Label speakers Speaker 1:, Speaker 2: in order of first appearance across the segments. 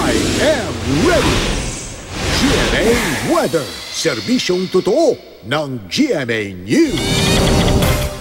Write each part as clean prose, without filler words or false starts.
Speaker 1: I am ready! GMA Weather, serbisyong totoo ng GMA News.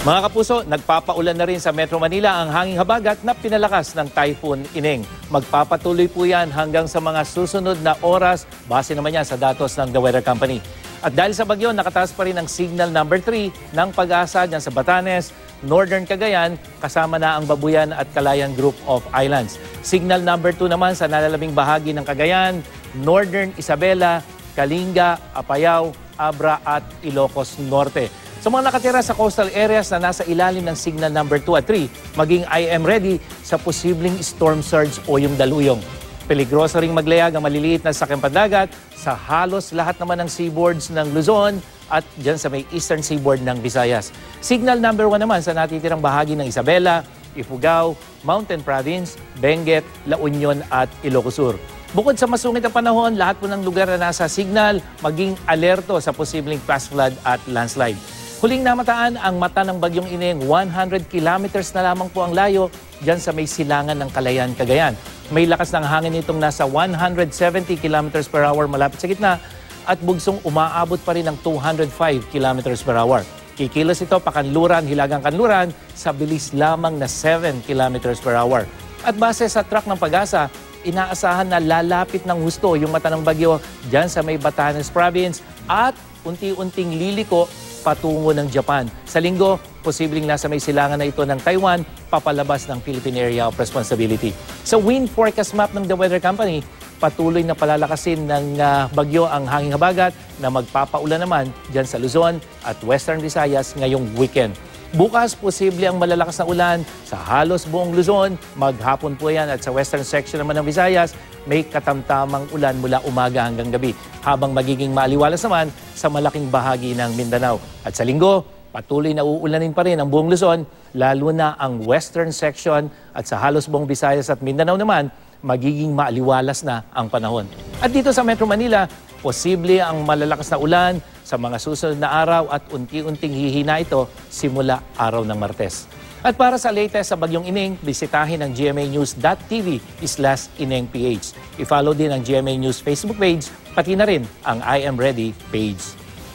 Speaker 2: Mga kapuso, nagpapaulan na rin sa Metro Manila ang hanging habagat na pinalakas ng Typhoon Ineng. Magpapatuloy po yan hanggang sa mga susunod na oras, base naman yan sa datos ng The Weather Company. At dahil sa bagyo, nakataas pa rin ang signal number 3 ng Pag-asa dyan sa Batanes, Northern Cagayan, kasama na ang Babuyan at Calayan Group of Islands. Signal number 2 naman sa nalalabing bahagi ng Cagayan, Northern Isabela, Kalinga, Apayao, Abra at Ilocos Norte. Sa mga nakatira sa coastal areas na nasa ilalim ng signal number 2 at 3, maging I am ready sa posibleng storm surge o yung daluyong. Peligroso ring maglayag ang maliliit na sakyang pandagat sa halos lahat naman ng seaboards ng Luzon at dyan sa may eastern seaboard ng Visayas. Signal number 1 naman sa natitirang bahagi ng Isabela, Ifugao, Mountain Province, Benguet, La Union at Ilocos Sur. Bukod sa masungit na panahon, lahat po ng lugar na nasa signal, maging alerto sa posibleng flash flood at landslide. Huling namataan ang mata ng bagyong Ineng, 100 kilometers na lamang po ang layo dyan sa may silangan ng Calayan, Cagayan. May lakas ng hangin nitong nasa 170 kilometers per hour malapit sa gitna at bugsong umaabot pa rin ng 205 kilometers per hour. Kikilos ito pakanluran, hilagang kanluran sa bilis lamang na 7 kilometers per hour. At base sa track ng Pag-asa, inaasahan na lalapit ng husto yung mata ng bagyo dyan sa may Batanes Province at unti-unting liliko patungo ng Japan. Sa linggo, posibleng nasa may silangan na ito ng Taiwan, papalabas ng Philippine Area of Responsibility. Sa wind forecast map ng The Weather Company, patuloy na palalakasin ng bagyo ang hanging habagat na magpapaulan naman dyan sa Luzon at Western Visayas ngayong weekend. Bukas, posible ang malalakas na ulan sa halos buong Luzon. Maghapon po yan at sa western section naman ng Visayas, may katamtamang ulan mula umaga hanggang gabi. Habang magiging maaliwalas naman sa malaking bahagi ng Mindanao. At sa linggo, patuloy na uulanin pa rin ang buong Luzon, lalo na ang western section at sa halos buong Visayas at Mindanao naman, magiging maaliwalas na ang panahon. At dito sa Metro Manila, posible ang malalakas na ulan sa mga susunod na araw at unti-unting hihina ito simula araw ng Martes. At para sa latest sa bagyong Ineng, bisitahin ang gmanews.tv/InengPH. I-follow din ang GMA News Facebook page, pati na rin ang I Am Ready page.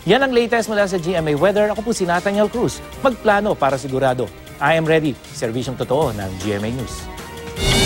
Speaker 2: Yan ang latest mula sa GMA Weather. Ako po si Nathaniel Cruz. Magplano para sigurado. I Am Ready, serbisyong totoo ng GMA News.